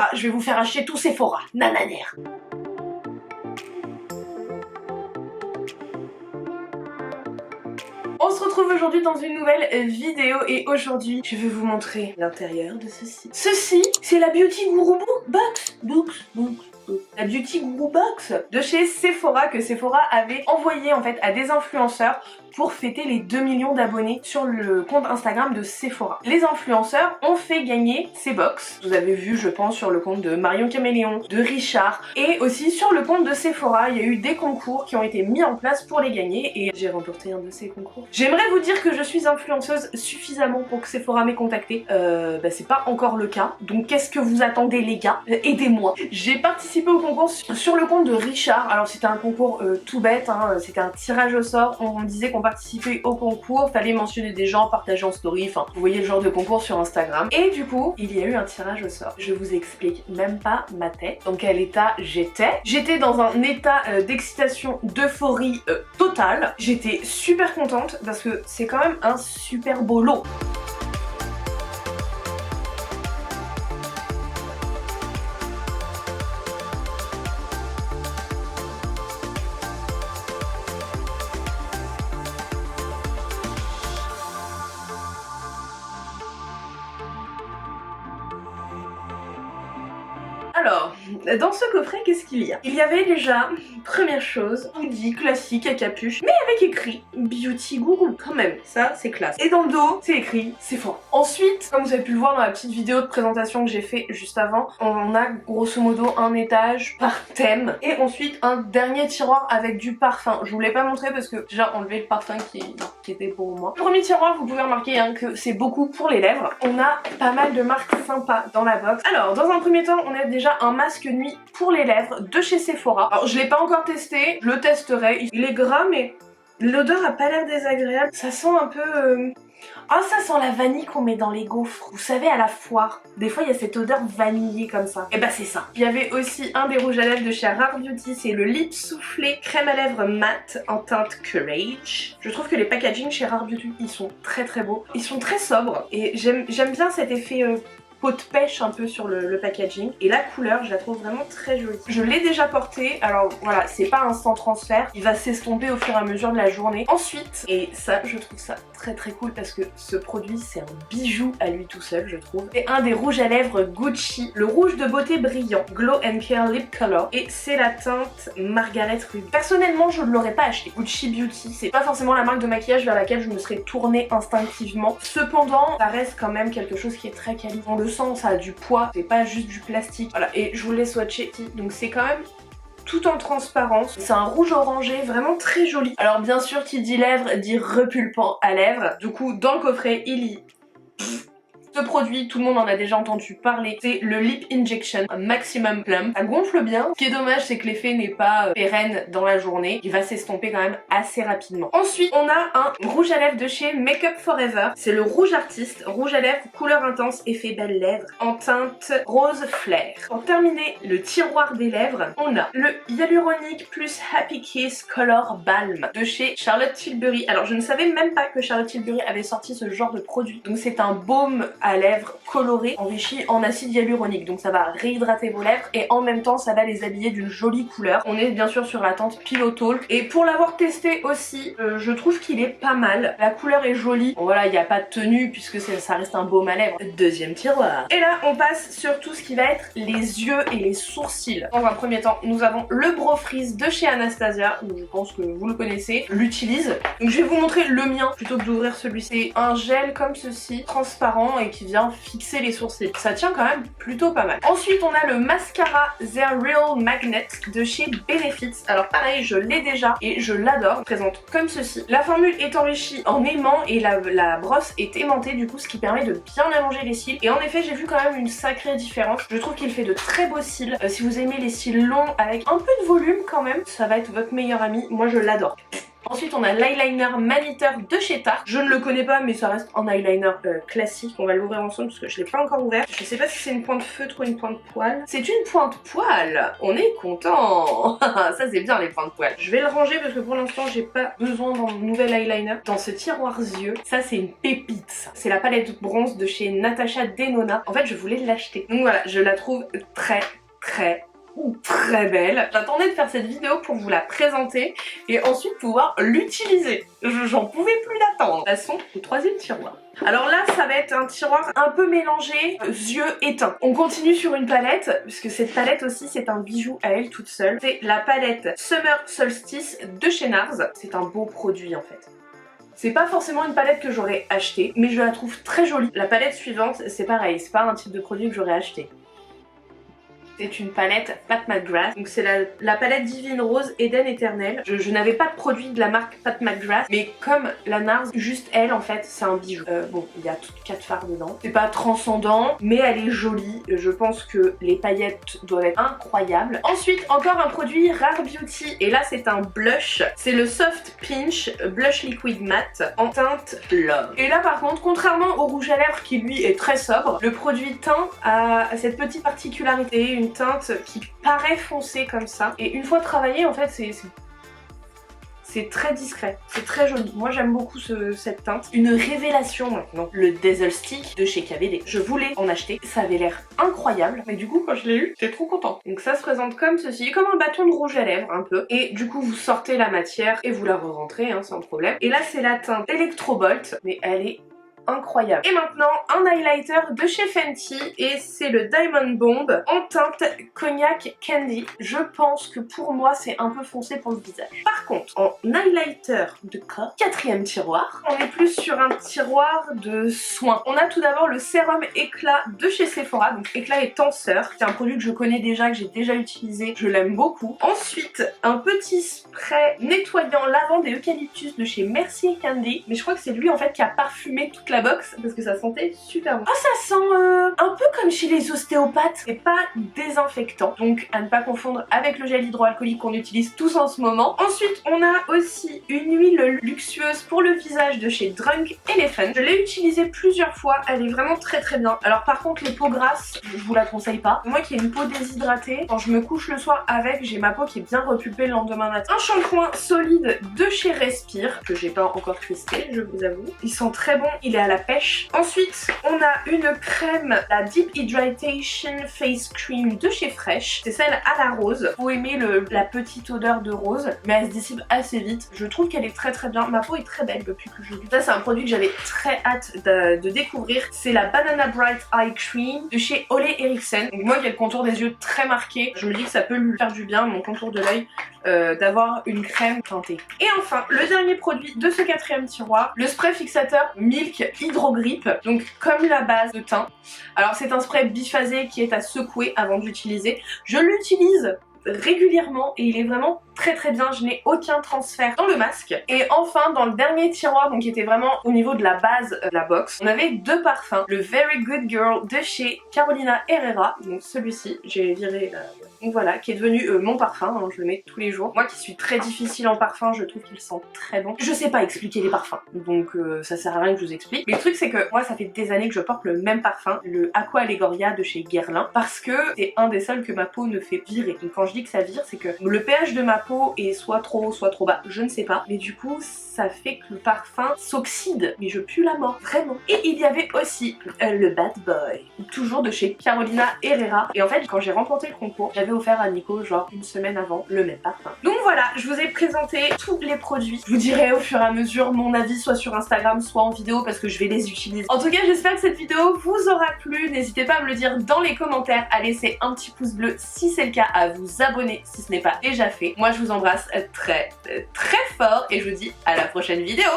Sephora. Je vais vous faire acheter tout Sephora. Nananère. On se retrouve aujourd'hui dans une nouvelle vidéo et aujourd'hui je vais vous montrer l'intérieur de ceci. Ceci, c'est la Beauty Guru Box. La Beauty Guru Box de chez Sephora que Sephora avait envoyé en fait à des influenceurs pour fêter les 2 millions d'abonnés sur le compte Instagram de Sephora. Les influenceurs ont fait gagner ces box. Vous avez vu, je pense, sur le compte de Marion Caméléon, de Richard et aussi sur le compte de Sephora, il y a eu des concours qui ont été mis en place pour les gagner et j'ai remporté un de ces concours. J'aimerais vous dire que je suis influenceuse suffisamment pour que Sephora m'ait contacté. C'est pas encore le cas. Donc qu'est-ce que vous attendez les gars? Aidez-moi. J'ai participé au concours sur le compte de Richard. Alors c'était un concours tout bête, hein. C'était un tirage au sort. On disait qu'on participait au concours, fallait mentionner des gens, partager en story, enfin vous voyez le genre de concours sur Instagram. Et du coup, il y a eu un tirage au sort. Je vous explique même pas ma tête, dans quel état j'étais. J'étais dans un état d'excitation, d'euphorie totale. J'étais super contente parce que c'est quand même un super beau lot. Alors, dans ce coffret, qu'est-ce qu'il y a? Il y avait déjà, première chose, hoodie classique à capuche, mais avec écrit Beauty Guru, quand même, ça c'est classe. Et dans le dos, c'est écrit Sephora. Ensuite, comme vous avez pu le voir dans la petite vidéo de présentation que j'ai fait juste avant, on a grosso modo un étage par thème, et ensuite un dernier tiroir avec du parfum. Je vous l'ai pas montré parce que j'ai enlevé le parfum qui était pour moi. Le premier tiroir, vous pouvez remarquer hein, que c'est beaucoup pour les lèvres. On a pas mal de marques sympas dans la box. Alors, dans un premier temps, on a déjà un masque nuit pour les lèvres de chez Sephora. Alors je l'ai pas encore testé, je le testerai. Il est gras mais l'odeur a pas l'air désagréable. Ça sent un peu... Ah ça sent la vanille qu'on met dans les gaufres. Vous savez à la foire, des fois il y a cette odeur vanillée comme ça. Et bah c'est ça. Il y avait aussi un des rouges à lèvres de chez Rare Beauty, c'est le Lip Soufflé crème à lèvres mat en teinte Courage. Je trouve que les packaging chez Rare Beauty, ils sont très très beaux. Ils sont très sobres et j'aime bien cet effet... peau de pêche un peu sur le packaging et la couleur je la trouve vraiment très jolie. Je l'ai déjà porté, alors voilà c'est pas un sans transfert, il va s'estomper au fur et à mesure de la journée. Ensuite, et ça je trouve ça très très cool parce que ce produit c'est un bijou à lui tout seul je trouve, c'est un des rouges à lèvres Gucci, le rouge de beauté brillant, Glow and Care Lip Color et c'est la teinte Margaret Ruby. Personnellement je ne l'aurais pas acheté. Gucci Beauty c'est pas forcément la marque de maquillage vers laquelle je me serais tournée instinctivement, cependant ça reste quand même quelque chose qui est très quali. On le sent, ça a du poids, c'est pas juste du plastique. Voilà, et je vous l'ai swatché, donc c'est quand même tout en transparence. C'est un rouge orangé vraiment très joli. Alors bien sûr qui dit lèvres dit repulpant à lèvres. Du coup dans le coffret il y... Ce produit, tout le monde en a déjà entendu parler, c'est le Lip Injection Maximum Plump. Ça gonfle bien. Ce qui est dommage, c'est que l'effet n'est pas pérenne dans la journée. Il va s'estomper quand même assez rapidement. Ensuite, on a un rouge à lèvres de chez Makeup Forever. C'est le rouge artiste, rouge à lèvres, couleur intense, effet belle lèvres, en teinte rose flair. Pour terminer le tiroir des lèvres, on a le Hyaluronic plus Happy Kiss Color Balm de chez Charlotte Tilbury. Alors, je ne savais même pas que Charlotte Tilbury avait sorti ce genre de produit. Donc, c'est un baume à lèvres coloré enrichi en acide hyaluronique, donc ça va réhydrater vos lèvres et en même temps ça va les habiller d'une jolie couleur. On est bien sûr sur la teinte Pillow Talk et pour l'avoir testé aussi je trouve qu'il est pas mal, la couleur est jolie. Bon voilà, il n'y a pas de tenue puisque ça reste un baume à lèvres. Deuxième tiroir, et là on passe sur tout ce qui va être les yeux et les sourcils. Dans un premier temps nous avons le Brow Freeze de chez Anastasia, donc je pense que vous le connaissez, l'utilise. Donc je vais vous montrer le mien plutôt que d'ouvrir celui-ci. C'est un gel comme ceci, transparent et qui vient fixer les sourcils. Ça tient quand même plutôt pas mal. Ensuite on a le mascara The Real Magnet de chez Benefits. Alors pareil, je l'ai déjà et je l'adore. Il présente comme ceci. La formule est enrichie en aimant et la brosse est aimantée du coup, ce qui permet de bien allonger les cils. Et en effet j'ai vu quand même une sacrée différence. Je trouve qu'il fait de très beaux cils. Si vous aimez les cils longs avec un peu de volume quand même, ça va être votre meilleur ami. Moi je l'adore. Ensuite on a l'eyeliner Maniteur de chez Tarte. Je ne le connais pas mais ça reste un eyeliner classique. On va l'ouvrir ensemble parce que je l'ai pas encore ouvert. Je sais pas si c'est une pointe feutre ou une pointe poil. C'est une pointe poil. On est content. Ça c'est bien les pointes poil. Je vais le ranger parce que pour l'instant j'ai pas besoin d'un nouvel eyeliner. Dans ce tiroir yeux, ça c'est une pépite. C'est la palette bronze de chez Natasha Denona. En fait je voulais l'acheter. Donc voilà, je la trouve très belle. J'attendais de faire cette vidéo pour vous la présenter et ensuite pouvoir l'utiliser. J'en pouvais plus l'attendre. Passons au troisième tiroir. Alors là ça va être un tiroir un peu mélangé yeux et teint. On continue sur une palette puisque cette palette aussi c'est un bijou à elle toute seule. C'est la palette Summer Solstice de chez NARS. C'est un beau produit en fait. C'est pas forcément une palette que j'aurais achetée, mais je la trouve très jolie. La palette suivante, c'est pareil, c'est pas un type de produit que j'aurais acheté. C'est une palette Pat McGrath. Donc c'est la palette Divine Rose Eden Éternel. Je n'avais pas de produit de la marque Pat McGrath, mais comme la NARS, juste elle en fait, c'est un bijou. Bon, il y a toutes 4 fards dedans. C'est pas transcendant, mais elle est jolie. Je pense que les paillettes doivent être incroyables. Ensuite, encore un produit Rare Beauty. Et là, c'est un blush. C'est le Soft Pinch Blush Liquid Matte en teinte Love. Et là, par contre, contrairement au rouge à lèvres qui lui est très sobre, le produit teint a cette petite particularité, une teinte qui paraît foncée comme ça. Et une fois travaillé, en fait, c'est très discret, c'est très joli. Moi j'aime beaucoup cette teinte. Une révélation maintenant, le Dazzle Stick de chez KVD. Je voulais en acheter, ça avait l'air incroyable. Mais du coup quand je l'ai eu, j'étais trop contente. Donc ça se présente comme ceci, comme un bâton de rouge à lèvres un peu. Et du coup vous sortez la matière et vous la re-rentrez hein, sans problème. Et là c'est la teinte Electrobolt, mais elle est incroyable. Et maintenant un highlighter de chez Fenty et c'est le Diamond Bomb en teinte Cognac Candy. Je pense que pour moi c'est un peu foncé pour le visage. Par contre en highlighter de corps, quatrième tiroir, on est plus sur un tiroir de soins. On a tout d'abord le sérum éclat de chez Sephora, donc éclat et tenseur. C'est un produit que je connais déjà, que j'ai déjà utilisé, je l'aime beaucoup. Ensuite un petit spray nettoyant lavande et eucalyptus de chez Mercier Candy, mais je crois que c'est lui en fait qui a parfumé toute la box parce que ça sentait super bon. Oh ça sent un peu comme chez les ostéopathes, c'est pas désinfectant, donc à ne pas confondre avec le gel hydroalcoolique qu'on utilise tous en ce moment. Ensuite on a aussi une huile luxueuse pour le visage de chez Drunk Elephant. Je l'ai utilisée plusieurs fois, elle est vraiment très bien. Alors par contre les peaux grasses, je vous la conseille pas. Moi qui ai une peau déshydratée, quand je me couche le soir avec, j'ai ma peau qui est bien repulpée le lendemain matin. Un shampoing solide de chez Respire, que j'ai pas encore testé je vous avoue. Il sent très bon, il est à la pêche. Ensuite on a une crème, la Deep Hydration Face Cream de chez Fresh. C'est celle à la rose. Faut aimer la petite odeur de rose, mais elle se dissipe assez vite. Je trouve qu'elle est très bien. Ma peau est très belle depuis que je l'ai. Ça c'est un produit que j'avais très hâte de découvrir. C'est la Banana Bright Eye Cream de chez Ole Henriksen. Donc moi qui ai le contour des yeux très marqué, je me dis que ça peut lui faire du bien, mon contour de l'œil, d'avoir une crème teintée. Et enfin, le dernier produit de ce quatrième tiroir, le spray fixateur Milk Hydro Grip, donc comme la base de teint. Alors c'est un spray biphasé qui est à secouer avant d'utiliser. Je l'utilise régulièrement et il est vraiment très bien, je n'ai aucun transfert dans le masque. Et enfin dans le dernier tiroir, donc qui était vraiment au niveau de la base de la box, on avait deux parfums, le Very Good Girl de chez Carolina Herrera, donc celui-ci, j'ai viré donc voilà, qui est devenu mon parfum, hein, je le mets tous les jours. Moi qui suis très difficile en parfum, je trouve qu'il sent très bon. Je sais pas expliquer les parfums, donc ça sert à rien que je vous explique. Mais le truc c'est que moi ça fait des années que je porte le même parfum, le Aqua Allegoria de chez Guerlain, parce que c'est un des seuls que ma peau ne fait virer. Donc quand je dis que ça vire, c'est que le pH de ma peau est soit trop haut, soit trop bas, je ne sais pas. Mais du coup, ça fait que le parfum s'oxyde, mais je pue la mort, vraiment. Et il y avait aussi le Bad Boy, toujours de chez Carolina Herrera. Et en fait, quand j'ai remporté le concours, j'avais offert à Nico, genre une semaine avant, le même parfum. Donc voilà, je vous ai présenté tous les produits. Je vous dirai au fur et à mesure mon avis, soit sur Instagram, soit en vidéo, parce que je vais les utiliser. En tout cas, j'espère que cette vidéo vous aura plu. N'hésitez pas à me le dire dans les commentaires, à laisser un petit pouce bleu si c'est le cas, à vous abonner si ce n'est pas déjà fait. Moi, je vous embrasse très fort et je vous dis à la prochaine vidéo.